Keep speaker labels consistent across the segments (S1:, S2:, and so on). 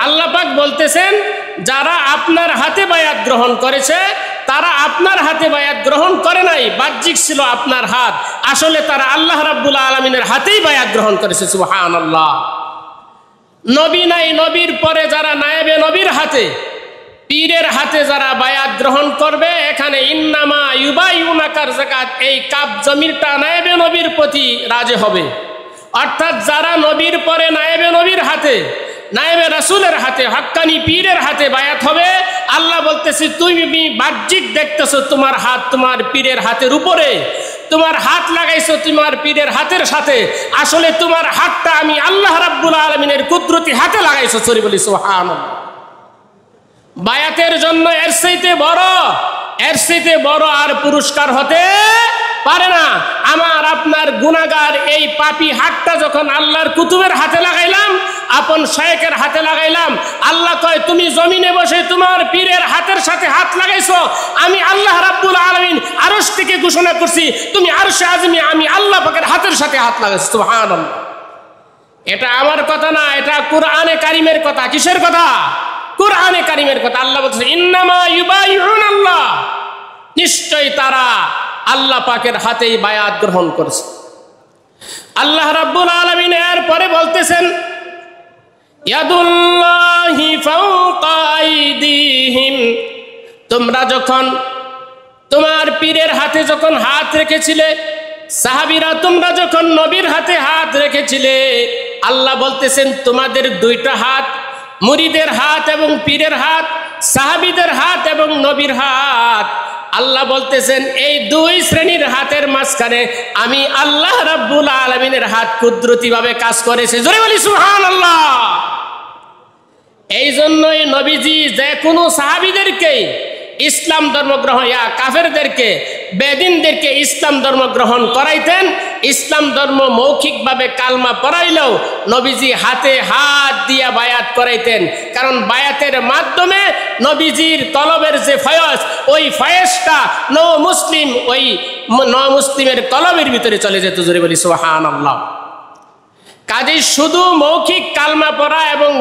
S1: আল্লাহ পাক বলতেছেন যারা আপনার হাতে বায়াত গ্রহণ করেছে তারা আপনার হাতে বায়াত গ্রহণ করে নাই, বাহ্যিক ছিল আপনার হাত, আসলে তারা আল্লাহ রাব্বুল আলামিনের হাতেই বায়াত গ্রহণ করেছে। সুবহানাল্লাহ। নবী নাই, নবীর পরে যারা নায়েবে নবীর হাতে, পীরের হাতে যারা বায়াত গ্রহণ করবে, এখানে ইন্নামা ইউবাইউনাকার যাকাত, এই কাব জমিরটা নায়েবে নবীর প্রতি রাজি হবে। অর্থাৎ যারা নবীর পরে নায়েবে নবীর হাতে, নায়েবে রাসূলের হাতে, হাক্কানি পীরের হাতে বায়াত হবে, আল্লাহ বলতেছে তুমি বাহ্যিক দেখতেছো তোমার হাত তোমার পীরের হাতের উপরে, তোমার হাত লাগাইছো তোমার পীরের হাতের সাথে, আসলে তোমার হাতটা আমি আল্লাহ রাব্বুল আলামিনের কুদরতি হাতে লাগাইছো। সরি বলি সুবহানাল্লাহ। বায়াতের জন্য এর চাইতে বড় আর পুরস্কার হতে পারে না। আমার আপনার গুনাহগার এই পাপী হাতটা যখন আল্লাহর কুতুবের হাতে লাগাইলাম, আপন শায়েখের হাতে লাগাইলাম, আল্লাহ কয় তুমি জমিনে বসে তোমার পীরের হাতের সাথে হাত লাগাইছো, আমি আল্লাহ রাব্বুল আলামিন আরশ থেকে ঘোষণা করছি তুমি আরশে আযমে আমি আল্লাহ পাকের হাতের সাথে হাত লাগাইছো। সুবহানাল্লাহ। এটা আমার কথা না, এটা কুরআনে কারীমের কথা। কিসের কথা? কুরআনে কারীমের কথা। আল্লাহ বলছে ইন্নামা ইউবাইউনাল্লাহ, নিশ্চয় তারা আল্লাহ পাকের হাতেই বায়াত গ্রহণ করেছে। আল্লাহ রাব্বুল আলামিন এর পরে বলতেছেন ইয়াদুল্লাহি ফাওকা আইদিহিম, তোমরা যখন তোমার পীরের হাতে যখন হাত রেখেছিলে, সাহাবীরা তোমরা যখন নবীর হাতে হাত রেখেছিলে, আল্লাহ বলতেছেন তোমাদের দুইটা হাত, মুরিদের হাত এবং পীরের হাত, সাহাবীদের হাত এবং নবীর হাত, আল্লাহ বলতেছেন এই দুই শ্রেণীর হাতের মাঝখানে আমি আল্লাহ রাব্বুল আলামিনের হাত কুদরতিভাবে কাজ করেছে। জোরে বলি সুবহানাল্লাহ। এই জন্যই নবীজি যে কোনো সাহাবীদেরকে ইসলাম ধর্ম গ্রহণ, কাফেরদেরকে বেদিনদেরকে ইসলাম ধর্ম গ্রহণ করাইতেন। ইসলাম ধর্ম মৌখিকভাবে কালমা পড়াইলেও নবীজি হাতে হাত দিয়া বায়াত করাইতেন, কারণ বায়াতের মাধ্যমে নবীজির কলবের যে ফয়েজ, ওই ফয়েজটা ওই মুসলিমের কলবের ভিতরে চলে যেত। জোরে বলি সুবহানাল্লাহ। কাজেই শুধু মৌখিক কালমা পড়া এবং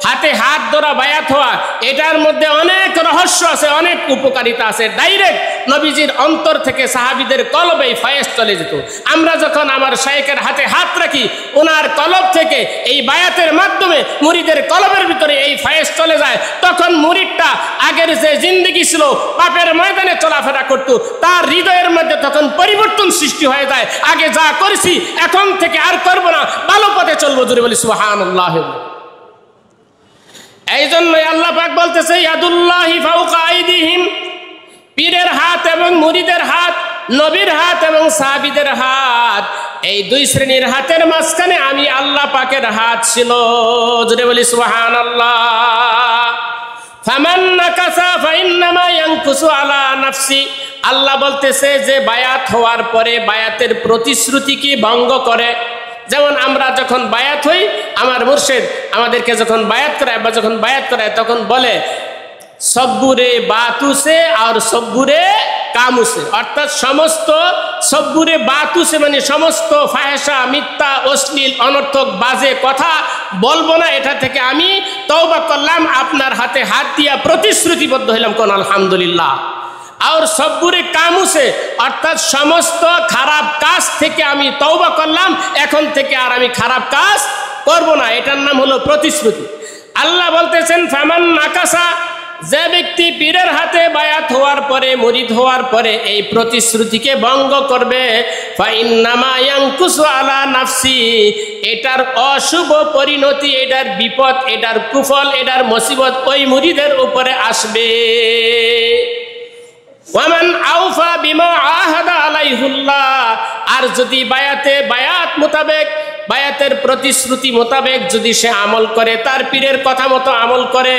S1: হাতে হাত ধরা বায়াত হওয়া, এটার মধ্যে অনেক রহস্য আছে, অনেক উপকারিতা আছে। ডাইরেক্ট নবীজির অন্তর থেকে সাহাবীদের কলবে ফয়েজ চলে যেত। আমরা যখন আমার শায়েখের হাতে হাত রাখি, ওনার কলব থেকে এই বায়াতের মাধ্যমে মুরিদের কলবের ভিতরে এই ফয়েজ চলে যায়, তখন মুরিদটা আগের যে জিন্দেগি ছিল, পাপের ময়দানে চলাফেরা করত, তার হৃদয়ের মধ্যে তখন পরিবর্তন সৃষ্টি হয়ে যায়। আগে যা করেছি এখন থেকে আর করব না, ভালো পথে চলবো। জোরে বলি সুবহানাল্লাহ। এই জন্যই আল্লাহ পাক বলতেছে ইয়াদুল্লাহি ফাওকা আইদিহিম, পীরের হাত এবং মুরিদের হাত, নবীর হাত এবং সাহাবীদের হাত, এই দুই শ্রেণীর হাতের মাঝখানে আমি আল্লাহ পাকের হাত ছিল। জোরে বলি সুবহানাল্লাহ। ফামান নাকাসা ফাইন্নামা ইয়ানকুসু আলা নাফসি, আল্লাহ বলতেছে যে বায়াত হওয়ার পরে বায়াতের প্রতিশ্রুতিকে ভঙ্গ করে, যেমন আমরা যখন বায়াত হই, আমার মুর্শিদ আমাদেরকে যখন বায়াত করায় বা যখন বায়াত করায় তখন বলে সব্বুরে বাতুসে আর সব্বুরে কামুসে, অর্থাৎ সমস্ত সব্বুরে বাতুসে মানে সমস্ত ফাহেসা, মিথ্যা, অশ্লীল, অনর্থক, বাজে কথা বলবো না, এটা থেকে আমি তওবা করলাম, আপনার হাতে হাত দিয়া প্রতিশ্রুতিবদ্ধ হইলাম। কোন আলহামদুলিল্লাহ। আর সব্বুরে কামুসে অর্থাৎ সমস্ত খারাপ কাজ থেকে আমি তওবা করলাম, এখন থেকে আর আমি খারাপ কাজ করব না, এটার নাম হলো প্রতিশ্রুতি। আল্লাহ বলতেছেন ফামান নাকাসা, যে ব্যক্তি পীরের হাতে বায়াত হওয়ার পরে, মুরিদ হওয়ার পরে এই প্রতিশ্রুতিকে ভঙ্গ করবে, ফাইন্নামা ইয়ানকুসু আলা নাফসি, এটার অশুভ পরিণতি, এটার বিপদ, এটার কুফল, এটার মুসিবত ওই মুরিদের উপরে আসবে। ওয়ামান আউফা বিমা আহাদা আলাইহুল্লাহ, আর যদি বায়াত মোতাবেক, বায়াতের প্রতিশ্রুতি মোতাবেক যদি সে আমল করে, তার পীরের কথা মতো আমল করে,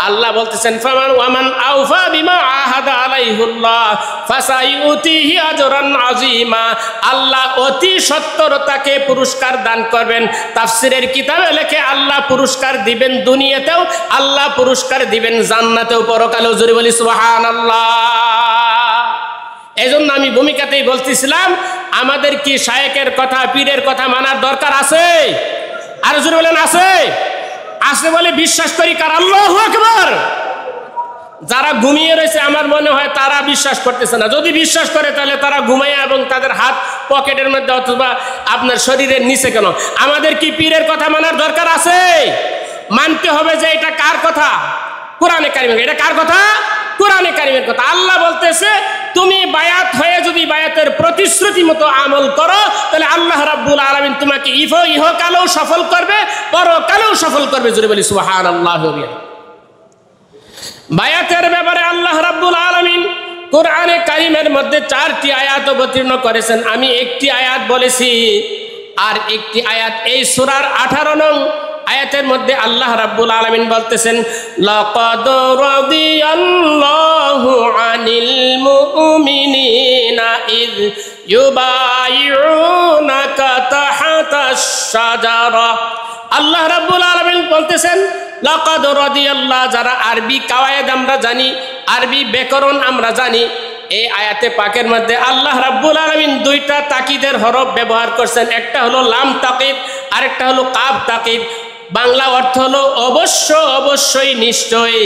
S1: আল্লাহ বলতেছেন ওয়ামান আউফা বিমা আহাদা আলাইহুল্লাহ ফাসাইউতিহি আজরান আযীমা, আল্লাহ অতি সত্বর তাকে পুরস্কার দান করবেন। তাফসীরের কিতাবে লেখে আল্লাহ পুরস্কার দিবেন দুনিয়াতেও, আল্লাহ পুরস্কার দিবেন জান্নাতেও, পরকালেও। জোরে বলি সুবহানাল্লাহ। এজন্য আমি ভূমিকাতেই বলতেছিলাম, আমাদের কি শায়েখের কথা, পীরের কথা মানার দরকার আছে? আর জোরে বলেন আছে? আছে বলে বিশ্বাস করি। কার? আল্লাহু আকবার। যারা ঘুমিয়ে রয়েছে আমার মনে হয় তারা বিশ্বাস করতেছে না। যদি বিশ্বাস করে তাহলে তারা ঘুমায় এবং তাদের হাত পকেটের মধ্যে অথবা আপনার শরীরের নিচে। কেন? আমাদের কি পীরের কথা মানার দরকার আছে? মানতে হবে যে এটা কার কথা? কোরআনে কারিমের। এটা কার কথা? কোরআনে কারিমের কথা। আল্লাহ বলতেছে তুমি বায়াত হয়ে যদি বায়াতের প্রতিশ্রুতি মতো আমল করো তাহলে আল্লাহ রাব্বুল আলামিন তোমাকে ইহকালেও সফল করবে, পরকালেও সফল করবে। জোরে বলি সুবহানাল্লাহ। বায়াতের ব্যাপারে আল্লাহ রাব্বুল আলামিন কোরআনে কারিমের মধ্যে 4টি আয়াত অবতীর্ণ করেছেন। আমি একটি আয়াত বলেছি, আর একটি আয়াত এই সূরার 18 নং আয়াতের মধ্যে আল্লাহ রাব্বুল আলামিন বলতেছেন লাকাদ রাদিয়াল্লাহু আনিল মুমিনিনা ইয ইউবাইউনাকা তাহতাশ শাজারা। আল্লাহ রাব্বুল আলামিন বলতেছেন লাকাদ রাদিয়াল্লাহ। যারা আরবি কাওয়ায়েদ আমরা জানি, আরবি ব্যাকরণ আমরা জানি, এই আয়াতে পাকের মধ্যে আল্লাহ রাব্বুল আলামিন 2টা তাকিদের হরফ ব্যবহার করছেন। একটা হলো লাম তাকিদ, আরেকটা হলো কাফ তাকিদ। বাংলা অর্থ হলো অবশ্য, অবশ্যই, নিশ্চয়।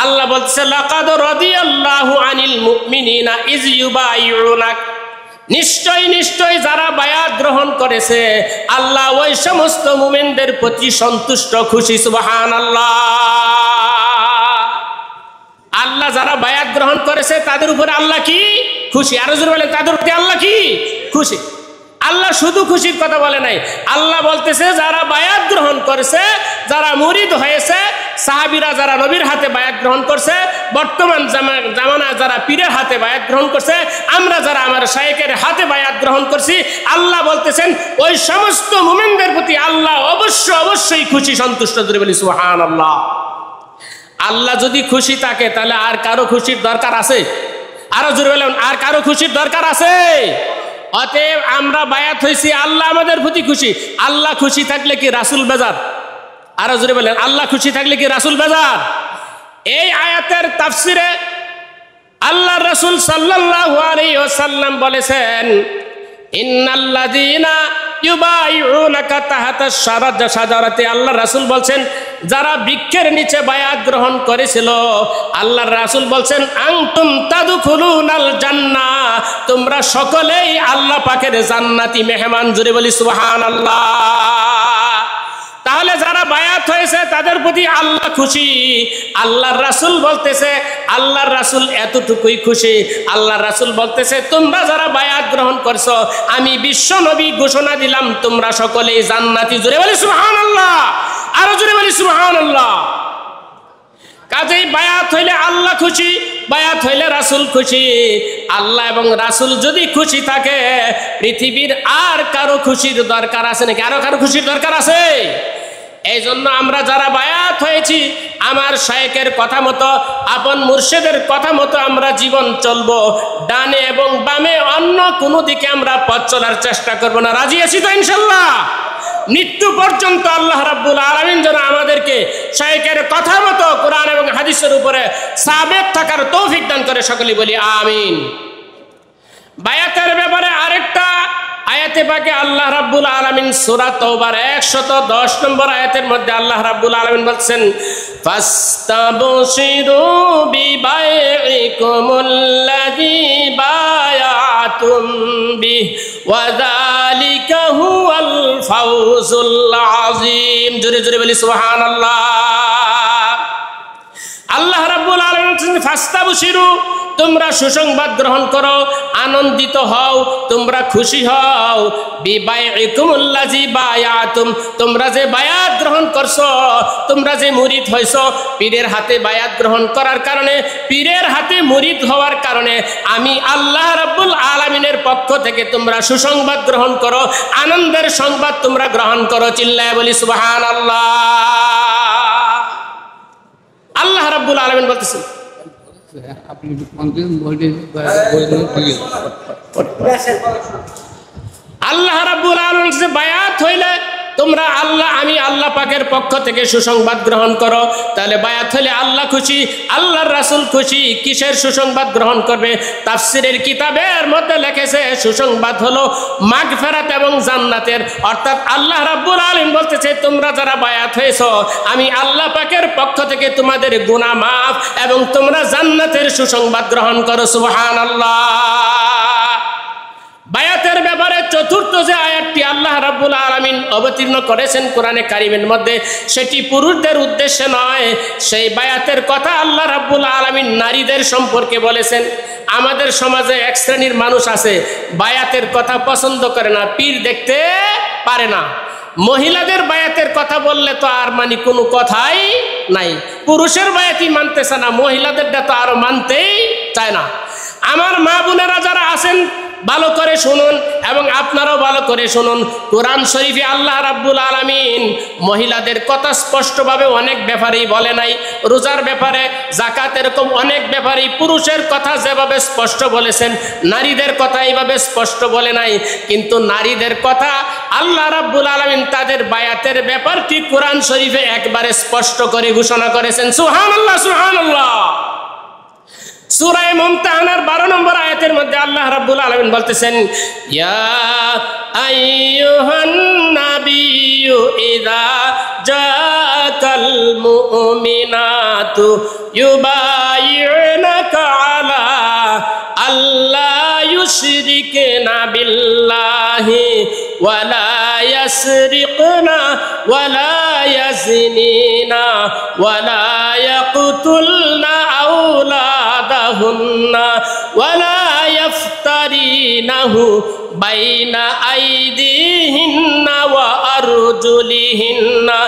S1: আল্লাহ বলতেছে লাকাদ রাদিয়াল্লাহু আনিল মুমিনিনা ইয ইউবাইউনাক। নিশ্চয়, নিশ্চয় যারা বায়াত গ্রহণ করেছে আল্লাহ ওই সমস্ত মুমিনদের প্রতি সন্তুষ্ট, খুশি। সুবহানাল্লাহ। আল্লাহ যারা বায়াত গ্রহণ করেছে তাদের উপরে আল্লাহ কি? খুশি। আরো জোরে বলেন, তাদের উপরে আল্লাহ কি? খুশি। আল্লাহ শুধু খুশির কথা বলে নাই, আল্লাহ বলতেছে যারা বায়াত গ্রহণ করেছে, যারা মুরিদ হয়েছে, সাহাবীরা যারা নবীর হাতে বায়াত গ্রহণ করছে, বর্তমান জামানায় যারা পীরের হাতে বায়াত গ্রহণ করছে, আমরা যারা আমার শায়েখের হাতে বায়াত গ্রহণ করছি, আল্লাহ বলতেছেন ওই সমস্ত মুমিনদের প্রতি আল্লাহ অবশ্যই খুশি, সন্তুষ্ট। জোরে বলি সুবহানাল্লাহ। আল্লাহ যদি খুশি থাকে তাহলে আর কারো খুশির দরকার আছে? আরো জোরে বলেন, আর কারো খুশির দরকার আছে? অতএব আমরা বায়াত হয়েছি, আল্লাহ আমাদের প্রতি খুশি। আল্লাহ খুশি থাকলে কি রাসূল বেজার? আরো জোরে বলেন, আল্লাহ খুশি থাকলে কি রাসূল বেজার? এই আয়াতের তাফসিরে আল্লাহ রাসূল সাল্লাল্লাহু আলাইহি ওয়াসাল্লাম বলেছেন ইন্নাল্লাযীনা ইউবাইউনাকা তাহতাশ শাজারাতি। আল্লাহ রাসূল বলছেন যারা বৃক্ষের নিচে বায়াত গ্রহণ করেছিল, আল্লাহ রাসূল বলছেন আনতুম তাদখুলুনাল জান্নাহ, তোমরা সকলেই আল্লাহ পাকের জান্নাতি মেহমান। জোরে বলি সুবহানাল্লাহ। তাহলে যারা বায়াত হয়েছে তাদের প্রতি আল্লাহ খুশি। আল্লাহর রাসূল বলতেছে, আল্লাহর রাসূল এতটুকুই খুশি, আল্লাহর রাসূল বলতেছে তোমরা যারা বায়াত গ্রহণ করছো আমি বিশ্ব নবী ঘোষণা দিলাম তোমরা সকলেই জান্নাতি। জোরে বলি সুবহানাল্লাহ। আরো জোরে বলি সুবহানাল্লাহ। কাজেই বায়াত হইলে আল্লাহ খুশি, বায়াত হইলে রাসূল খুশি। আল্লাহ এবং রাসূল যদি খুশি থাকে পৃথিবীর আর কারো খুশির দরকার আছে নাকি? আরো কারো খুশির দরকার আছে? এই জন্য আমরা যারা বায়াত হয়েছি আমার শায়েখের কথা মতো, আপন মুর্শিদের কথা মতো আমরা জীবন চলবো। ডানে এবং বামে অন্য কোনো দিকে আমরা পথ চলার চেষ্টা করব না। রাজি আছি তো ইনশাআল্লাহ? মৃত্যু পর্যন্ত আল্লাহ রাব্বুল আলামিন যেন আমাদেরকে শায়েখের কথা মতো কোরআন এবং হাদিসের উপরে সাবেত থাকার তৌফিক দান করে। সকলেই বলি আমিন। বায়াতের ব্যাপারে আরেকটা আয়াতে পাকে আল্লাহ রাব্বুল আলামিন সূরা তাওবার 110 নম্বর আয়াতের মধ্যে আল্লাহ রাব্বুল আলামিন বলছেন ফাস্তাবশিরু বিবাইকুমুল্লাযী বায়াতুম বিহি ওয়া যালিকা হুয়াল ফাওজুল আযীম। জোরে জোরে বলি সুবহানাল্লাহ। আল্লাহ রাব্বুল আলামিন বলছেন ফাস্তাবশিরু, তোমরা সুসংবাদ গ্রহণ করো, আনন্দিত হও, তোমরা খুশি হও। বিবাইকুমুল্লাযী বায়াতুম, তোমরা যে বায়াত গ্রহণ করছো, তোমরা যে মুরিদ হইছো, পীরের হাতে বায়াত গ্রহণ করার কারণে, পীরের হাতে মুরিদ হওয়ার কারণে আমি আল্লাহ রাব্বুল আলামিনের পক্ষ থেকে তোমরা সুসংবাদ গ্রহণ করো, আনন্দের সংবাদ তোমরা গ্রহণ করো। চিল্লায় বলি সুবহানাল্লাহ। আল্লাহ রাব্বুল আলামিন বলতেছেন আল্লাহ রাব্বুল আলামিন বায়াত হইলে তোমরা আমি আল্লাহ পাকের পক্ষ থেকে সুসংবাদ গ্রহণ করো। তাহলে বায়াত হলে আল্লাহ খুশি, আল্লাহর রাসূল খুশি, কিসের সুসংবাদ গ্রহণ করবে? তাফসীরের কিতাবের মধ্যে লিখেছে সুসংবাদ হলো মাগফিরাত এবং জান্নাতের। অর্থাৎ আল্লাহ রাব্বুল আলামিন বলতেছে তোমরা যারা বায়াত হয়েছো আমি আল্লাহ পাকের পক্ষ থেকে তোমাদের গুনাহ মাফ এবং তোমরা জান্নাতের সুসংবাদ গ্রহণ করো। সুবহানাল্লাহ। বায়াতের ব্যাপারে চতুর্থ যে আয়াতটি আল্লাহ রাব্বুল আলামিন অবতীর্ণ করেছেন কোরআনে কারিমের মধ্যে, সেটি পুরুষদের উদ্দেশ্যে নয়। সেই বায়াতের কথা আল্লাহ রাব্বুল আলামিন নারীদের সম্পর্কে বলেছেন। আমাদের সমাজে এক শ্রেণীর মানুষ আছে বায়াতের কথা পছন্দ করে না, পীর দেখতে পারে না। মহিলাদের বায়াতের কথা বললে তো আর মানে কোনো কথাই নাই। পুরুষের বায়াতই মানতেছে না, মহিলাদেরটা তো আরো মানতেই চায় না। আমার মা বোনেরা যারা আছেন ভালো করে শুনুন এবং আপনারাও ভালো করে শুনুন। কোরআন শরীফে আল্লাহ রাব্বুল আলামিন মহিলাদের কথা স্পষ্টভাবে অনেক ব্যাপারেই বলে নাই। রোজার ব্যাপারে, যাকাত, এরকম অনেক ব্যাপারেই পুরুষের কথা যেভাবে স্পষ্ট বলেছেন নারীদের কথা এইভাবে স্পষ্ট বলে নাই। কিন্তু নারীদের কথা আল্লাহ রাব্বুল আলামিন তাদের বায়াতের ব্যাপারটি কোরআন শরীফে একবারে স্পষ্ট করে ঘোষণা করেছেন। সুবহানাল্লাহ, সুবহানাল্লাহ। সূরা মুমতাহানার 12 নম্বর আয়াতের মধ্যে আল্লাহ রাব্বুল আলামিন বলতেছেন, ইয়া আইয়ুহান নাবিয়্যু ইযা জাআকাল মুমিনাতু ইউবাইয়ুনাকা আলা আল্লা ইউশরিকনা বিল্লাহি ওয়ালা ইয়াসরিকনা ওয়ালা ইয়াজনিনা ওয়ালা ইয়াকতুলনা আওলাদাহুন্না ওয়ালা ইফতারিনাহু বাইনা আইদিহিন্না ওয়া আরজুলিহিন্না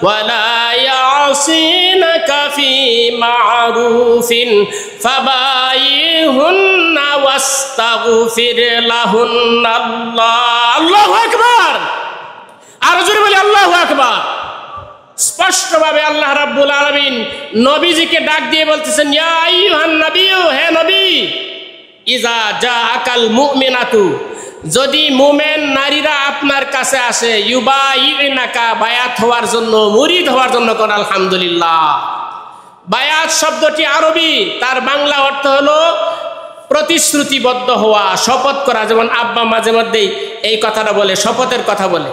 S1: ওয়ালা ইয়াসিনাকা ফি মা'রুফিন ফাবাইহুন্না ওয়াস্তাগফির লাহুন্না। আল্লাহু আকবার। আর জোরে বলি আল্লাহু আকবার। স্পষ্টভাবে আল্লাহ রাব্বুল আলামিন নবীজিকে ডাক দিয়ে বলতেছেন, ইয়া আইয়ুহান নাবিয়্যু, হে নবী, ইজা জাআকাল মুমিনাতু, যদি মুমিন নারীরা আপনার কাছে আসে, ইউবাইনাকা, বায়াত হওয়ার জন্য, মুরিদ হওয়ার জন্য। কোন আলহামদুলিল্লাহ। বায়াত শব্দটি আরবি, তার বাংলা অর্থ হলো প্রতিশ্রুতিবদ্ধ হওয়া, শপথ করা। যেমন আব্বা মাঝে মধ্যেই এই কথাটা বলে, শপথের কথা বলে।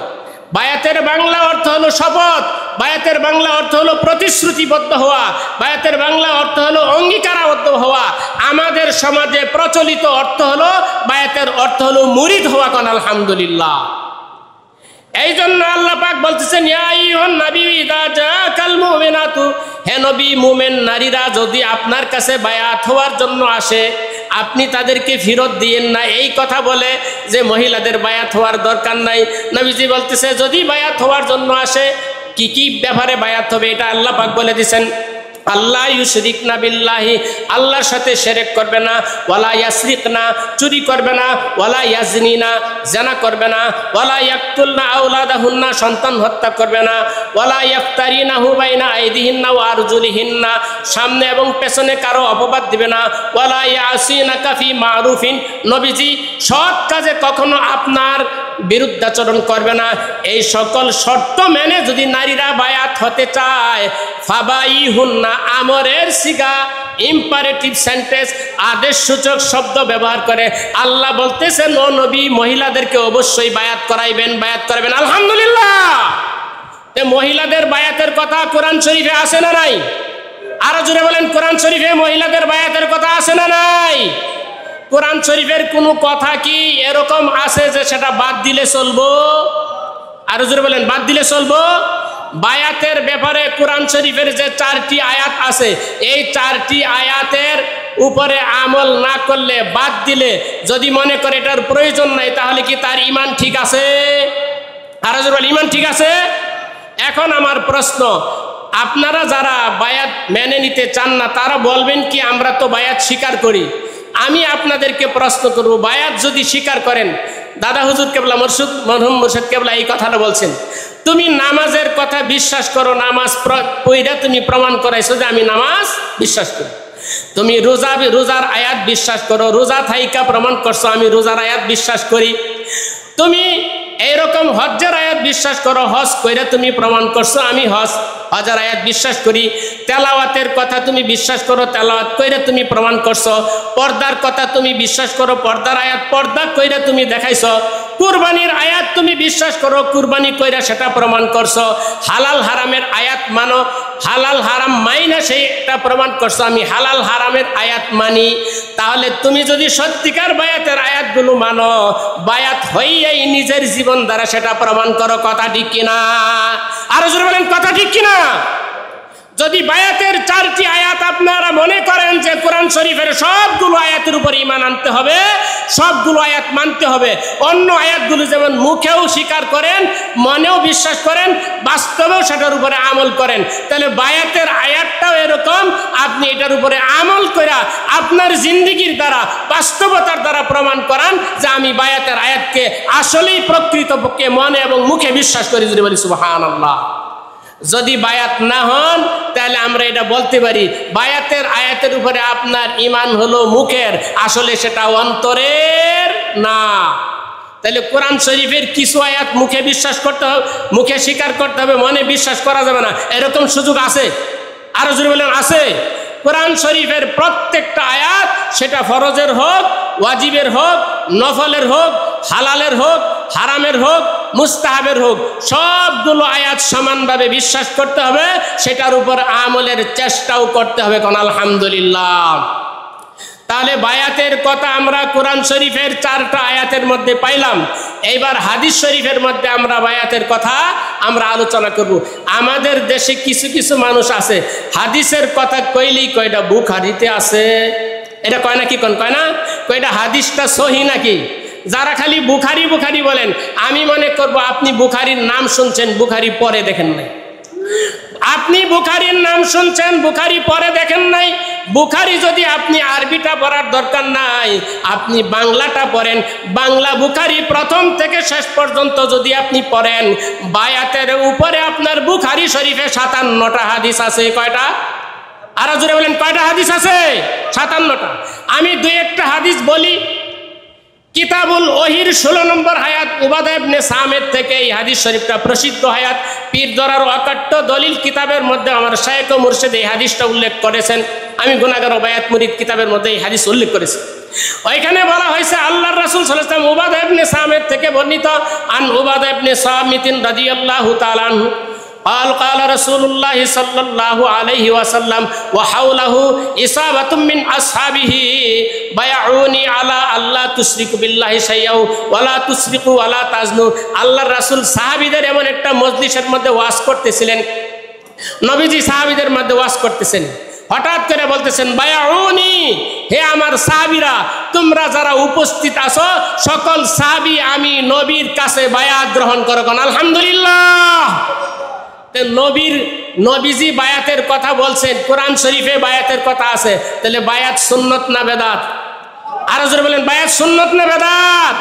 S1: বায়াতের বাংলা অর্থ হলো শপথ, বায়াতের বাংলা অর্থ হলো প্রতিশ্রুতিবদ্ধ হওয়া, বায়াতের বাংলা অর্থ হলো অঙ্গীকারাবদ্ধ হওয়া। আমাদের সমাজে প্রচলিত অর্থ হলো বায়াতের অর্থ হলো মুরিদ হওয়া। কোন আলহামদুলিল্লাহ। এই জন্য আল্লাহ পাক বলতেছেন, ইয়া আইয়ুহান নাবিয়্যু ইযা জাআকাল মুমিনাতু, হে নবী, মুমিন নারীরা যদি আপনার কাছে বায়াত হওয়ার জন্য আসে আপনি তাদেরকে ফেরত দিয়েন না। এই কথা বলে যে মহিলাদের বায়াত হওয়ার দরকার নাই। নবীজি বলতেছে যদি বায়াত হওয়ার জন্য আসে কি কি ব্যাপারে বায়াত হবে এটা আল্লাহ পাক বলে দিয়েছেন। আল্লাহ ইউশরিকনা বিল্লাহি, আল্লাহর সাথে শিরক করবে না, ওয়ালা ইয়াসরিকনা, চুরি করবে না, ওয়ালা ইয়াজনিনা, জিনা করবে না, ওয়ালা ইয়াকতুলনা আওলাদাহুন্না, সন্তান হত্যা করবে না, ওয়ালা ইফতারিনাহু বাইনা আইদিহিন্না ওয়া আরজুলিহিন্না, সামনে এবং পেছনে কারো অপবাদ দিবে না, ওয়ালা ইয়াসিনাকা ফি মা'রুফিন, নবীজি সৎ কাজে কখনো আপনার বিরুদ্ধাচরণ করবে না। এই সকল শর্ত মেনে যদি নারীরা বায়াত হতে চায়, ফাবাইহুন্না, আমরের সিগা, ইম্পারেটিভ সেন্টেন্স, আদেশসূচক শব্দ ব্যবহার করে আল্লাহ বলতেছেন, ও নবী, মহিলাদেরকে অবশ্যই বায়াত করাইবেন, বায়াত করাবেন। আলহামদুলিল্লাহ। মহিলাদের বায়াতের কথা কোরআন শরীফে আছে না নাই? আরো জোরে বলেন, কোরআন শরীফে মহিলাদের বায়াতের কথা আছে না নাই? কোরআন শরীফের কোনো কথা কি এরকম আছে যে সেটা বাদ দিলে চলবো? আরো জোরে বলেন, বাদ দিলে চলবো? বায়াতের ব্যাপারে কোরআন শরীফের যে 4টি আয়াত আছে, এই 4টি আয়াতের উপরে আমল না করলে, বাদ দিলে, যদি মনে করে এটার প্রয়োজন নাই, তাহলে কি তার ঈমান ঠিক আছে? আরো জোরে বলেন, ঈমান ঠিক আছে? এখন আমার প্রশ্ন, আপনারা যারা বায়াত মেনে নিতে চান না তারা বলবেন কি আমরা তো বায়াত স্বীকার করি। আমি আপনাদেরকে প্রশ্ন করব, বায়াত যদি স্বীকার করেন, দাদা হুজুর কেবলা মরহুম মুর্শিদ কেবলা এই কথাটা বলছেন, তুমি নামাজের কথা বিশ্বাস করো, নামাজ পড়া তুমি প্রমাণ করাইছো যে আমি নামাজ বিশ্বাস করি। তুমি রোজার আয়াত বিশ্বাস করো, রোজা থাইকা প্রমাণ করছো আমি রোজার আয়াত বিশ্বাস করি। তুমি এইরকম হজ্জের আয়াত বিশ্বাস করো, হজ কইরা তুমি প্রমাণ করছো আমি হজের আয়াত বিশ্বাস করি। তেলাওয়াতের কথা তুমি বিশ্বাস করো, তেলাওয়াত কইরা তুমি প্রমাণ করছো। পর্দার কথা তুমি বিশ্বাস করো, পর্দার আয়াত পর্দা কইরা তুমি দেখাইছো। কুরবানির আয়াত তুমি বিশ্বাস করো, কুরবানি কইরা সেটা প্রমাণ করছো। হালাল হারামের আয়াত মানো, হালাল হারাম মাইনা সেইটা প্রমাণ করছো আমি হালাল হারামের আয়াত মানি। তাহলে তুমি যদি সত্যিকার বায়াতের আয়াতগুলো মানো, বায়াত হইয়াই নিজের জীবন দ্বারা সেটা প্রমাণ করো। কথা ঠিক কিনা? আরো জোরে বলেন কথা ঠিক কিনা? যদি বায়াতের 4টি আয়াত আপনারা মনে করেন যে কোরআন শরীফের সবগুলো আয়াতের উপর ঈমান আনতে হবে, সবগুলো আয়াত মানতে হবে, অন্য আয়াতগুলো যেমন মুখেও স্বীকার করেন, মনেও বিশ্বাস করেন, বাস্তবেও সেটার উপরে আমল করেন, তাহলে বায়াতের আয়াতটাও এরকম আপনি এটার উপরে আমল করে আপনার জিন্দেগির দ্বারা, বাস্তবতার দ্বারা প্রমাণ করান যে আমি বায়াতের আয়াতকে আসলেই প্রকৃতপক্ষে মনে এবং মুখে বিশ্বাস করি। যদি বলি সুবহানাল্লাহ। যদি বায়াত না হন তাহলে আমরা এটা বলতে পারি বায়াতের আয়াতের উপরে আপনার ঈমান হলো মুখের, আসলে সেটা অন্তরের না। তাহলে কোরআন শরীফের কিছু আয়াত মুখে বিশ্বাস করতে হবে, মুখে স্বীকার করতে হবে, মনে বিশ্বাস করা যাবে না, এরকম সুযোগ আছে? আরো জোরে বলেন আছে? কোরআন শরীফের প্রত্যেকটা আয়াত, সেটা ফরজের হোক, ওয়াজিবের হোক, নফলের হোক, হালালের হোক, হারামের হোক, মুস্তাহাবের হোক, সবগুলো আয়াত সমানভাবে বিশ্বাস করতে হবে, সেটার উপর আমলের চেষ্টাও করতে হবে। কোন আলহামদুলিল্লাহ। তাহলে বায়াতের কথা আমরা কোরআন শরীফের 4টা আয়াতের মধ্যে পাইলাম। এইবার হাদিস শরীফের মধ্যে আমরা বায়াতের কথা আমরা আলোচনা করব। আমাদের দেশে কিছু কিছু মানুষ আছে হাদিসের কথা কইলেই কয়টা বুখারীতে আছে, এটা কয় না কি কয় না, কয়টা হাদিসটা সহি নাকি। যারা খালি বুখারী বুখারী বলেন, আমি মনে করব আপনি বুখারীর নাম শুনছেন, বুখারী পরে দেখেন নাই। আপনি বুখারীর নাম শুনছেন, বুখারী পরে দেখেন নাই। বুখারী যদি আপনি আরবিটা পড়ার দরকার নাই, আপনি বাংলাটা পড়েন। বাংলা বুখারী প্রথম থেকে শেষ পর্যন্ত যদি আপনি পড়েন, বায়াতের উপরে আপনার বুখারী শরীফে 57টা হাদিস আছে। কয়টা? আরো জোরে বলেন কয়টা হাদিস আছে? 57টা। আমি 2-1টা হাদিস বলি। কিতাবুল ওহির 16 নম্বর হায়াত উবাদা ইবনে সামিত থেকে এই হাদিস শরীফটা প্রসিদ্ধ হায়াত। পীর দরার অকাট্য দলিল কিতাবের মধ্যে আমার শায়েখ ও মুর্শিদ এই হাদিসটা উল্লেখ করেছেন। আমি গুনাহগার ও বায়াত মুরিদ কিতাবের মধ্যে এই হাদিস উল্লেখ করেছি। ওইখানে বলা হয়েছে আল্লাহর রাসূল সাল্লাল্লাহু আলাইহি ওয়াসাল্লাম উবাদা ইবনে সামিত থেকে বর্ণিত, আন উবাদা ইবনে সামিত রাদিয়াল্লাহু তাআলা আনহু قال قال رسول الله صلى الله عليه وسلم وحوله إصابة من أصحابه بايعوني على ألا تشركوا بالله شيئا ولا تسرقوا ولا تزنوا। আল্লাহর রাসূল সাহাবীদের এমন একটা মজলিসের মধ্যে ওয়াজ করতেছিলেন, নবীজি সাহাবীদের মধ্যে ওয়াজ করতেছেন, হঠাৎ করে বলতেছেন বায়াউনি, হে আমার সাহাবীরা, তোমরা যারা উপস্থিত আছো সকল সাহাবী আমি নবীর কাছে বায়াত গ্রহণ করো। কোন আলহামদুলিল্লাহ। নবীজি বায়াতের কথা বলছেন, কোরআন শরীফে বায়াতের কথা আছে, তাহলে বায়াত সুন্নত না বেদাত? আরো জোরে বলেন বায়াত সুন্নত না বেদাত?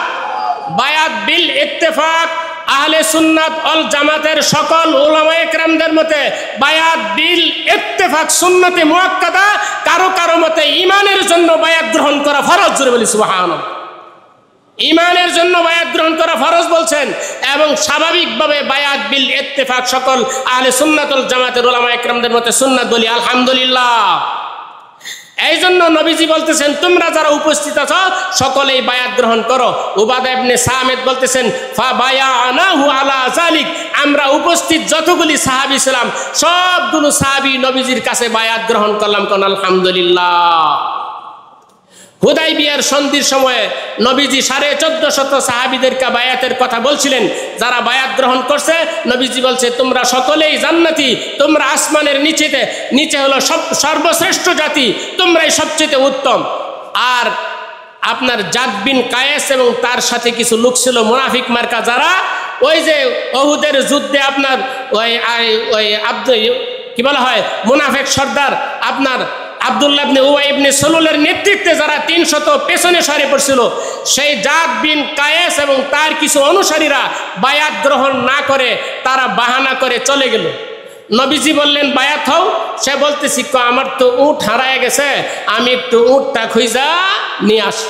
S1: বায়াত বিল ইত্তেফাক আহলে সুন্নাত ওয়াল জামাতের সকল উলামায়ে কেরামদের মতে বায়াত বিল ইত্তেফাক সুন্নতে মুআক্কাদা, কারো কারো মতে ঈমানের জন্য বায়াত গ্রহণ করা ফরজ। জোরে বলি সুবহানাল্লাহ। ঈমানের জন্য বায়াত গ্রহণ করা ফরজ বলছেন, এবং স্বাভাবিকভাবে বায়াত বিল ইত্তেফাক সকল আহলে সুন্নাত ওয়াল জামাতের উলামায়ে কেরামদের মতে সুন্নাত বলি আলহামদুলিল্লাহ। এই জন্য নবীজি বলতেছেন তোমরা যারা উপস্থিত আছো সকলেই বায়াত গ্রহণ করো। উবাদা ইবনে সামিত বলতেছেন ফাবায়ানাহু আলা যালিক, আমরা উপস্থিত যতগুলি সাহাবী ছিলাম সবগুলো সাহাবী নবীজির কাছে বায়াত গ্রহণ করলাম। কোন আলহামদুলিল্লাহ। হুদাইবিয়ার সন্ধির সময়ে নবীজি 1450 সাহাবীদেরকে বায়াতের কথা বলছিলেন। যারা বায়াত গ্রহণ করছে নবীজি বলছে তোমরা সকলেই জান্নাতি, তোমরা আসমানের নিচে হলো সর্বশ্রেষ্ঠ জাতি, তোমরাই সবচেয়ে উত্তম। আর আপনার জাদ বিন কায়েস এবং তার সাথে কিছু লোক ছিল মুনাফিক মার্কা, যারা ওই যে উহুদের যুদ্ধে আপনার কি বলা হয় মুনাফিক সর্দার আপনার আব্দুল্লাহ ইবনে উবাই ইবনে সালুলের নেতৃত্বে যারা 300 পেছনে সরে পড়ছিল, সেই জাদ বিন কায়েস এবং তার কিছু অনুসারীরা বায়াত গ্রহণ না করে তারা বাহানা করে চলে গেল। নবীজি বললেন বায়াত হও। সে বলতেছি আমার তো উট হারায় গেছে, আমি একটু উটটা খুঁজা নিয়ে আসি।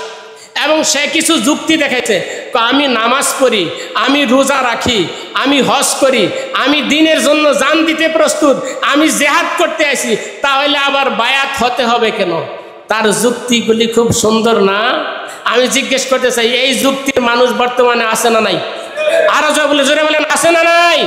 S1: এবং সে কিছু যুক্তি দেখাইছে। আমি নামাজ পড়ি, আমি রোজা রাখি, আমি হজ করি, আমি দ্বীনের জন্য জান দিতে প্রস্তুত, আমি জিহাদ করতে আসি, তাহলে আবার বায়াত হতে হবে কেন? তার যুক্তিগুলি খুব সুন্দর না? আমি জিজ্ঞেস করতে চাই, এই যুক্তির মানুষ বর্তমানে আছে না নাই? আরো জোরে বলেন, আছে না নাই?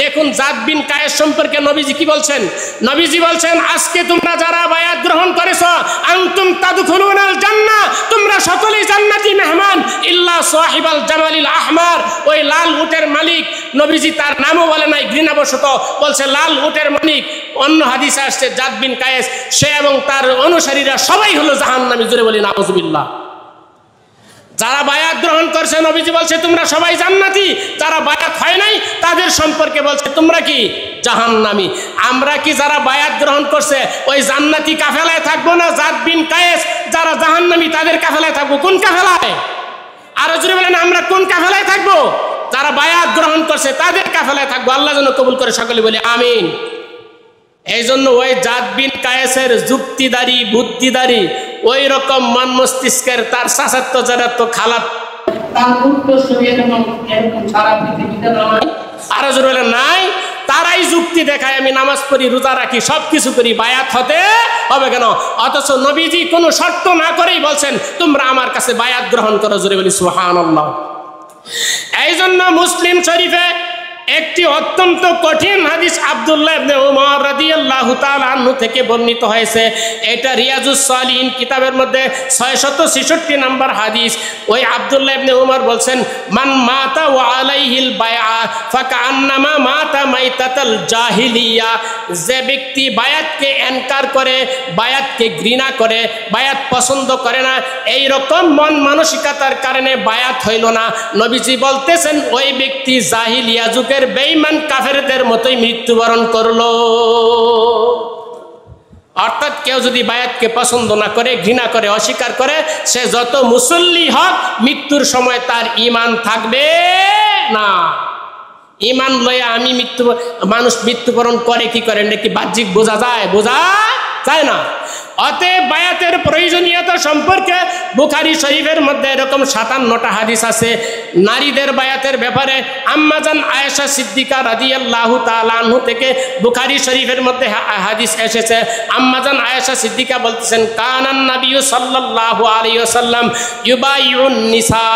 S1: দেখুন জাদ বিন কায়েস সম্পর্কে নবীজি কি বলছেন। নবীজি বলছেন, আজকে তোমরা যারা বায়াত গ্রহণ করেছো, আনতুম তাদখুলুনাল জান্নাহ, তোমরা সকলেই জান্নাতি মেহমান, ইল্লা সাহিবাল জামালিল আহমার, ওই লাল উটের মালিক, নবীজি তার নামও বলে নাই, ঘৃণাবশত বলছে লাল উটের মালিক। অন্য হাদিসে আসছে জাদ বিন কায়েস, সে এবং তার অনুসারীরা সবাই হলো জাহান্নামী। জোরে বলি নাউযুবিল্লাহ। যারা বায়াত গ্রহণ করছে নবীজি বলছে তোমরা সবাই জান্নাতি, যারা বায়াত হয় নাই তাদের সম্পর্কে বলছে তোমরা কি জাহান্নামী। আমরা কি যারা বায়াত গ্রহণ করছে ওই জান্নাতি কাফেলায় থাকবো না জাদ বিন কায়েস যারা জাহান্নামী তাদের কাফেলায় থাকবো? কোন কাফেলায়? আরো জোরে বলেন, আমরা কোন কাফেলায় থাকবো? যারা বায়াত গ্রহণ করছে তাদের কাফেলায় থাকবো। আল্লাহ যেন কবুল করে, সকলে বলি আমিন। এই জন্য ওই জাদ বিন কায়েসের যুক্তিদারি বুদ্ধিদারি ওই রকম মন মস্তিষ্কের, তার চাচাত্ত যারাত্ত খালাত, তার উত্তরসূরি এরকম সারা পৃথিবীতে নাই। আরো জোরে বলেন নাই। তারাই যুক্তি দেখায়, আমি নামাজ পড়ি, রোজা রাখি, সবকিছু করি, বায়াত হতে হবে কেন? অথচ নবীজি কোনো শর্ত না করেই বলছেন তোমরা আমার কাছে বায়াত গ্রহণ করো। জোরে বলি সুবহানাল্লাহ। এই জন্য মুসলিম শরীফে একটি অত্যন্ত কঠিন হাদিস আব্দুল্লাহ ইবনে উমর রাদিয়াল্লাহু তাআলা আনহু থেকে বর্ণিত হয়েছে। এটা রিয়াজুস সালিহিন কিতাবের মধ্যে 666 নম্বর হাদিস। ওই আব্দুল্লাহ ইবনে উমর বলছেন, মান মাতা ওয়া আলাইহিল বায়আ ফাকান্নামা মাতা মাইতাতাল জাহিলিয়া। যে ব্যক্তি বায়াতকে ইনকার করে, বায়াতকে ঘৃণা করে, বায়াত পছন্দ করে না, এই রকম মন মানসিকতার কারণে বায়াত হইল না, নবীজি বলতেছেন ওই ব্যক্তি জাহিলিয়া যুগের বেঈমান কাফেরদের মতোই মৃত্যুবরণ করলো। অর্থাৎ কেউ যদি বায়াতকে পছন্দ না করে, ঘৃণা করে, অস্বীকার করে, সে যত মুসল্লি হোক মৃত্যুর সময় তার ঈমান থাকবে না। ঈমান লয়ে আমি মানুষ মৃত্যুবরণ করে কি করে নাকি বাহ্যিক বোঝা যায়? বোঝা যায় না। অতএব বায়াতের প্রয়োজনীয়তা সম্পর্কে বুখারী শরীফের মধ্যে এরকম 57টা হাদিস আছে। নারীদের বায়াতের ব্যাপারে আম্মাজান আয়েশা সিদ্দিকা রাদিয়াল্লাহু তাআলা আনহা থেকে বুখারী শরীফের মধ্যে হাদিস এসেছে। আম্মাজান আয়েশা সিদ্দিকা বলতেছেন, কানান নবিয়্যু সাল্লাল্লাহু আলাইহি ওয়াসাল্লাম ইউবাইউন নিসা,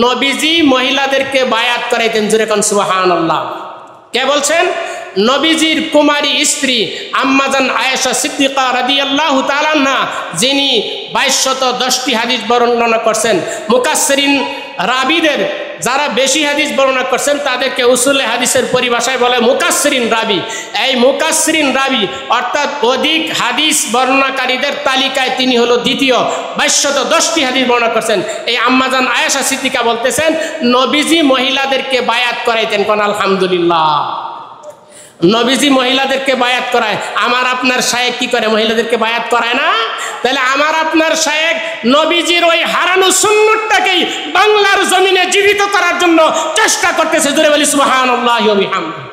S1: নবীজি মহিলাদেরকে বায়াত করাইতেন। জোরে কোন সুবহানাল্লাহ। কে বলছেন? নবীজির কুমারী স্ত্রী আম্মাজান আয়েশা সিদ্দিকা রাদিয়াল্লাহু তাআলা আনহা, যিনি 2210টি হাদিস বর্ণনা করছেন। মুকাসসিরিন রাবিদের যারা বেশি হাদিস বর্ণনা করছেন তাদেরকে উসুলে হাদিসের পরিভাষায় বলে মুকাসসিরিন রাবি। এই মুকাসসিরিন রাবি অর্থাৎ অধিক হাদিস বর্ণনাকারীদের তালিকায় তিনি হলো দ্বিতীয়। 2210টি হাদিস বর্ণনা করছেন। এই আম্মাজান আয়েশা সিদ্দিকা বলতেছেন নবীজি মহিলাদেরকে বায়াত করাইতেন। কোন আলহামদুলিল্লাহ। নবীজি মহিলাদেরকে বায়াত করায়। আমার আপনার শায়েখ কি করে? মহিলাদেরকে বায়াত করায় না? তাহলে আমার আপনার শায়েখ নবীজির ওই হারানো সুন্নতটাকেই বাংলার জমিনে জীবিত করার জন্য চেষ্টা করতেছে। জোরে বলি সুবহানাল্লাহি ওয়া বিহামদিহি।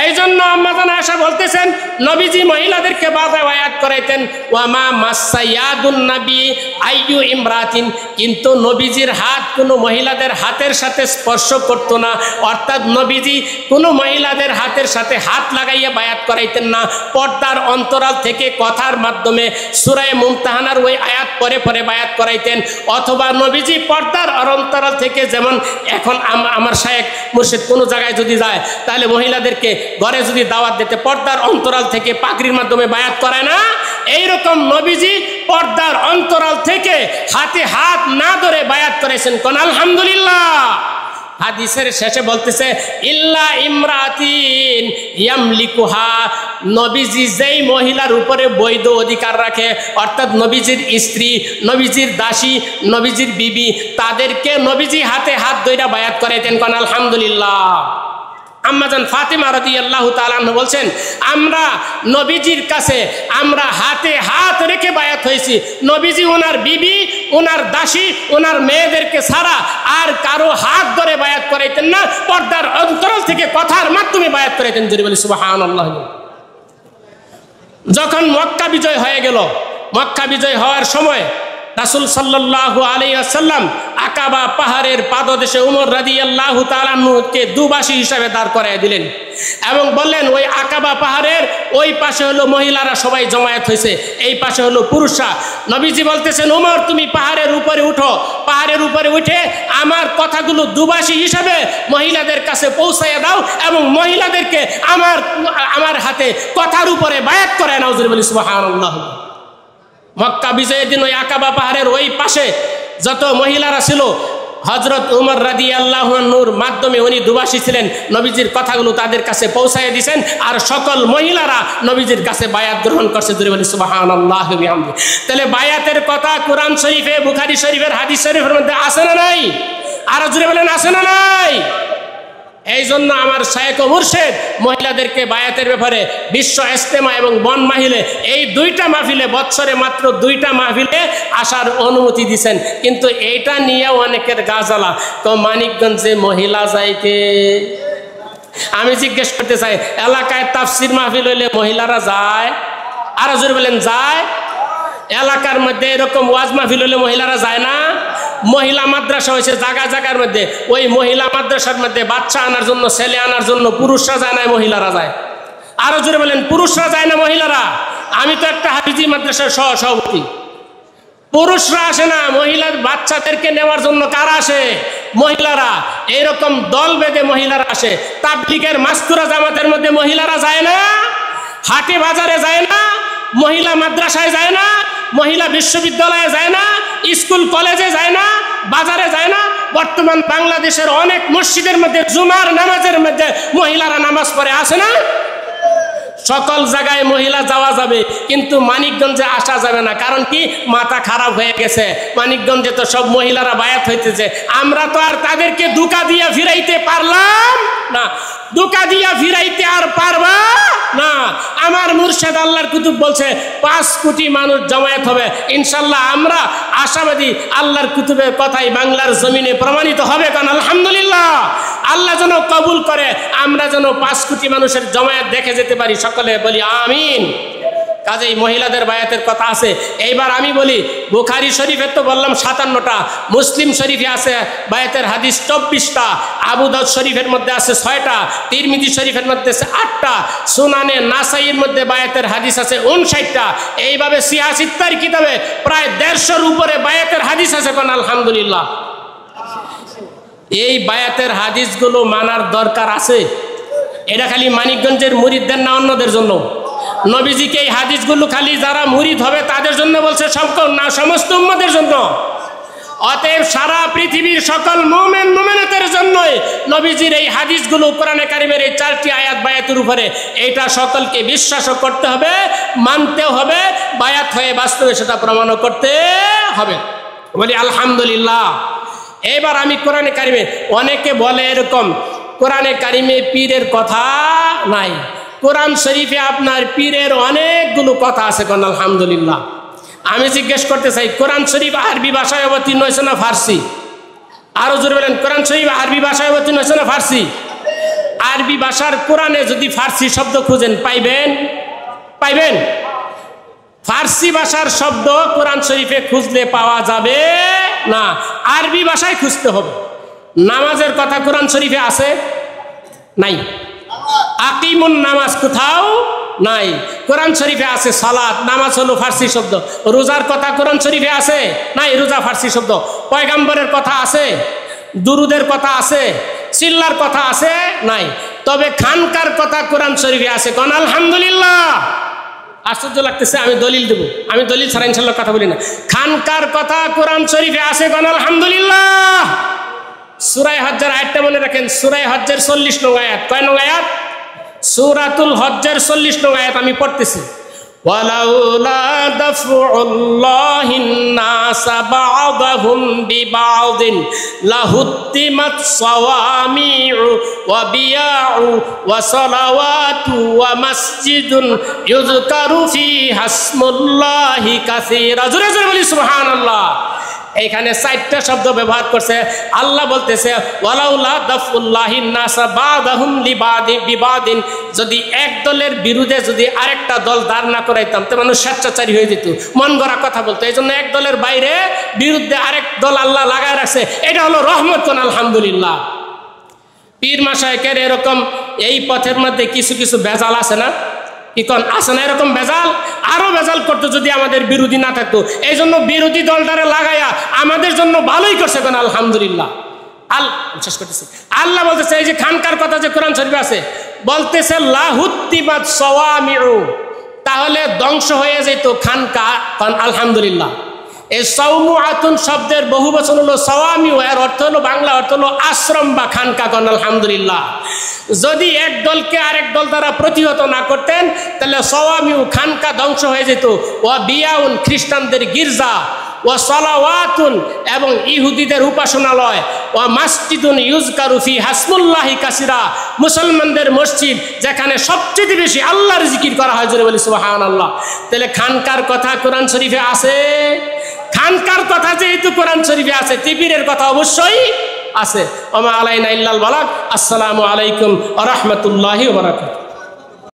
S1: এই জন্য আম্মাজান আয়েশা বলতেছেন নবীজি মহিলাদেরকে বায়াত করাইতেন। ওয়ামা মাসায়াদুন নবী আইয়ু ইমরাতিন, কিন্তু নবীজির হাত কোনো মহিলাদের হাতের সাথে স্পর্শ করতো না। অর্থাৎ নবীজি কোনো মহিলাদের হাতের সাথে হাত লাগাইয়া বায়াত করাইতেন না। পর্দার অন্তরাল থেকে কথার মাধ্যমে সূরা মুমতাহানার ওই আয়াত পরে পরে বায়াত করাইতেন। অথবা নবীজি পর্দার অন্তরাল থেকে, যেমন এখন আমার শায়েখ মুর্শিদ কোনো জায়গায় যদি যায় তাহলে মহিলাদেরকে ঘরে যদি দাওয়াত দিতে পর্দার অন্তরাল থেকে পাগড়ির মাধ্যমে বায়াত করে না, এইরকম নবীজি পর্দার অন্তরাল থেকে হাতে হাত না ধরে বায়াত করেছেন। কোন আলহামদুলিল্লাহ। হাদিসের শেষে বলতেছে ইল্লা ইমরাতিন ইয়ামলিকুহা, নবীজি যেই মহিলার উপরে বৈধ অধিকার রাখে, অর্থাৎ নবীজির স্ত্রী, নবীজির দাসী, নবীজির বিবি, তাদেরকে নবীজি হাতে হাত ধইরা বায়াত করাইতেন। কোন আলহামদুলিল্লাহ। আম্মাজান ফাতেমা রাদিয়াল্লাহু তাআলা আনহা বলছেন আমরা নবীজির কাছে আমরা হাতে হাত রেখে বায়াত হয়েছি। নবীজি ওনার বিবি, ওনার দাসী, ওনার মেয়েদেরকে ছাড়া আর কারো হাত ধরে বায়াত করাইতেন না। পর্দার অন্তরাল থেকে কথার মাধ্যমে বায়াত করাইতেন। জোরে বলি সুবহানাল্লাহ। যখন মক্কা বিজয় হয়ে গেল, মক্কা বিজয় হওয়ার সময় রাসূল সাল্লাল্লাহু আলাইহি ওয়াসাল্লাম আকাবা পাহাড়ের পাদদেশে উমর রাদিয়াল্লাহু তাআলা আনহুকে দুবাসী হিসাবে দাঁড় করায় দিলেন এবং বললেন ওই আকাবা পাহাড়ের ওই পাশে হলো মহিলারা সবাই জমায়েত হয়েছে, এই পাশে হলো পুরুষরা। নবীজি বলতেছেন উমর তুমি পাহাড়ের উপরে উঠো, পাহাড়ের উপরে উঠে আমার কথাগুলো দুবাসী হিসাবে মহিলাদের কাছে পৌঁছাইয়া দাও এবং মহিলাদেরকে আমার হাতে কথার উপরে বায়াত করায়। নাউজুবিল্লাহ, সুবহানাল্লাহ। মক্কা বিজয়ের দিন ওই আকাবা পাহাড়ের ওই পাশে যত মহিলারা ছিল হযরত উমর রাদিয়াল্লাহু আনহুর মাধ্যমে উনি দুবাসী ছিলেন, নবীজির কথাগুলো তাদের কাছে পৌঁছায় দিয়েছেন আর সকল মহিলারা নবীজির কাছে বায়াত গ্রহণ করছে। জোরে বলি সুবহানাল্লাহ ওয়া বিহামদিহি। তাহলে বায়াতের কথা কোরআন শরীফে, বুখারী শরীফের হাদিস শরীফের মধ্যে আছে না নাই? আর জোরে বলেন আছে না নাই? এই জন্য আমার শায়েখ ও মুর্শিদ মহিলাদেরকে বায়াতের ব্যাপারে বিশ্ব ইজতেমা এবং বন মাহফিলে, এই দুইটা মাহফিলে, বৎসরে মাত্র দুইটা মাহফিলে আসার অনুমতি দিয়েছেন। কিন্তু এইটা নিয়েও অনেকের গাজালা, তো মানিকগঞ্জে মহিলা যায় কে? আমি জিজ্ঞেস করতে চাই, এলাকায় তাফসির মাহফিল হইলে মহিলারা যায়? আর জোরে বলেন যায়? এলাকার মধ্যে এরকম ওয়াজ মাহফিল হলে মহিলারা যায় না? মহিলা মাদ্রাসা হয়েছে জায়গায় জায়গার মধ্যে, ওই মহিলা মাদ্রাসার মধ্যে বাচ্চা আনার জন্য, ছেলে আনার জন্য পুরুষরা যায় না, মহিলারা যায়। আরো জোরে বলেন পুরুষরা যায় না মহিলারা? আমি তো একটা হাফিজি মাদ্রাসার সভাপতি, পুরুষরা আসে না, মহিলার বাচ্চাদেরকে নেওয়ার জন্য কারা আসে? মহিলারা। এইরকম দল বেঁধে মহিলারা আসে। তাবলীগের মাস্তুরা জামাতের মধ্যে মহিলারা যায় না? হাটে বাজারে যায় না? মহিলা মাদ্রাসায় যায় না? মহিলা বিশ্ববিদ্যালয়ে যায় না? স্কুল কলেজে যায় না? বাজারে যায় না? বর্তমান বাংলাদেশের অনেক মসজিদের মধ্যে জুমার নামাজের মধ্যে মহিলারা নামাজ পড়ে, আসে না? সকল জায়গায় মহিলা যাওয়া যাবে, কিন্তু মানিকগঞ্জে আসা যাবে না। কারণ কি? মাথা খারাপ হয়ে গেছে। মানিকগঞ্জে তো সব মহিলারা বায়াত হইতেছে, আমরা তো আর তাদেরকে দুকা দিয়া ফিরাইতে পারলাম না। দুকা দিয়া ফিরাইতে আর পারবা না। আমার মুর্শিদ আল্লাহর কুতুব বলছে 5 কোটি মানুষ জমায়েত হবে, ইনশাল্লাহ আমরা আশাবাদী আল্লাহর কুতুবের কথাই বাংলার জমিনে প্রমাণিত হবে। কারণ আলহামদুলিল্লাহ, আল্লাহ যেন কবুল করে, আমরা যেন 5 কোটি মানুষের জমায়েত দেখে যেতে পারি। সকলে বলি আমিন। কাজেই মহিলাদের বায়াতের কথা আছে। এইবার আমি বলি, বুখারী শরীফের তো বললাম 57টা, মুসলিম শরীফে আছে বায়াতের হাদিস 24টা, আবু দাউদ শরীফের মধ্যে আছে 6টা, তিরমিজি শরীফের মধ্যে আছে 8টা, সুনানে নাসাইর মধ্যে বায়াতের হাদিস আছে 59টা। এইভাবে সিয়াসিত্তার কিতাবে প্রায় 150-এর উপরে বায়াতের হাদিস আছে। কোন আলহামদুলিল্লাহ। এই বায়াতের হাদিসগুলো মানার দরকার আছে। এটা খালি মানিকগঞ্জের মুরিদদের না অন্যদের জন্য? নবীজিকে এই হাদিসগুলো খালি যারা মুরিদ হবে তাদের জন্য বলছে, না সমস্ত উম্মতের জন্য। অতএব সারা পৃথিবীর সকল মুমিন মুমিনাতের জন্য নবীজির এই হাদিসগুলো, কোরআনে কারিমের এই 4টি আয়াত বায়াতের উপরে, এটা সকলকে বিশ্বাসও করতে হবে, মানতেও হবে, বায়াত হয়ে বাস্তবে সেটা প্রমাণও করতে হবে। বলি আলহামদুলিল্লাহ। এবার আমি কোরআনে কারিমে, অনেকে বলে এরকম কোরআনে কারিমে পীরের কথা নাই। কোরআন শরীফে আপনার পীরের অনেকগুলো কথা আছে। কোন আলহামদুলিল্লাহ। আমি জিজ্ঞেস করতে চাই, কোরআন শরীফ আরবি ভাষায় অবতীর্ণ হয়েছে না ফার্সি? আরো জোরে বলেন, কোরআন শরীফ আরবি ভাষায় অবতীর্ণ হয়েছে না ফার্সি? আরবি ভাষার কোরআনে যদি ফার্সি শব্দ খুঁজেন পাইবেন? পাইবেন? ফার্সি ভাষার শব্দ কোরআন শরীফে খুঁজলে পাওয়া যাবে না, আরবি ভাষায় খুঁজতে হবে। নামাজের কথা কোরআন শরীফে আছে? নাই। আকিমুন নামাজ কোথাও নাই। কোরআন শরীফে আছে সালাত, নামাজ হলো ফার্সি শব্দ। রোজার কথা কোরআন শরীফে আছে? নাই, রোজা ফার্সি শব্দ। পয়গাম্বরের কথা আছে? দুরুদের কথা আছে? চিল্লার কথা আছে? নাই। তবে খানকার কথা কোরআন শরীফে আছে। কোন আলহামদুলিল্লাহ। আশ্চর্য লাগতেছে, আমি দলিল দেব, আমি দলিল ছাড়া ইনশাল্লাহ কথা বলি না। খানকার কথা কোরআন শরীফে আছে। কোন আলহামদুলিল্লাহ। সূরা হজ্জের আয়াতটা মনে রাখেন, সূরা হজ্জের 40 নং আয়াত। কয় নং আয়াত? সূরাতুল হজ্জের 40 নং আয়াত আমি পড়তেছি। ওয়ালাউলা দাফউল্লাহিন নাসা বা'দাহুম বিবা'দিন লাহুত্তিমাত সাওয়ামি'ু ওয়া বিয়া'ু ওয়া সালাওয়াতু ওয়া মাসজিদুন ইউযকারু ফিহা ইসমুল্লাহি কাসীরা। জোরে জোরে বলি সুবহানাল্লাহ। এইখানে 4টা শব্দ ব্যবহার করছে। আল্লাহ বলতেছে ওয়ালাউলা দাফুল্লাহিন নাসা বাদাহুম বিবাদিন, যদি এক দলের বিরুদ্ধে যদি আরেকটা দল দাঁড় না করাইতাম তো মানুষ স্বেচ্ছাচারী হয়ে যেত, মন গড়া কথা বলতো। এই জন্য এক দলের বাইরে বিরুদ্ধে আরেক দল আল্লাহ লাগায় রাখছে, এটা হলো রহমত। কোন আলহামদুলিল্লাহ। পীর মাশায়েখের এরকম এই পথের মধ্যে কিছু কিছু ভেজাল আছে না, কি কোন আছে না এরকম ভেজাল? আরো ভেজাল করতো যদি আমাদের বিরোধী না থাকতো। এই জন্য বিরোধী দলটারে লাগাইয়া আমাদের জন্য ভালোই করছে। কোন আলহামদুলিল্লাহ। শেষ করতেছি। আল্লাহ বলতেছে এই যে খানকার কথা যে কোরআন শরীফে আছে, বলতেছে লাহুত্তিবাত সাওয়ামিউ, তাহলে ধ্বংস হয়ে যেত খানকা। কোন আলহামদুলিল্লাহ। এই সাওমুআতুন শব্দের বহু বচন হলো সাওয়ামিউ, এর অর্থ হলো বাংলা অর্থ হলো আশ্রম বা খানকা। কোন আলহামদুলিল্লাহ। যদি এক দলকে আরেক দল দ্বারা প্রতিহত না করতেন তাহলে সাওয়ামিউ খানকা ধ্বংস হয়ে যেত। ওয়া বিয়াউন খ্রিস্টানদের গির্জা, ওয়া সালাওয়াতুন এবং ইহুদিদের উপাসনালয়, ওয়া মাসজিদুন ইউজকারু ফি হাসমুল্লাহি কাসিরা মুসলমানদের মসজিদ যেখানে সবচেয়ে বেশি আল্লাহর জিকির করা হয়। জোরে বলি সুবহানাল্লাহ। তাহলে খানকার কথা কোরআন শরীফে আছে। খানকার কথা যেহেতু কোরআন শরীফে আছে, তিবিরের কথা অবশ্যই আছে। ওমা আলাইনা ইল্লাল বালাগ। আসসালামু আলাইকুম ওয়া রাহমাতুল্লাহি ওয়া বারাকাতুহু।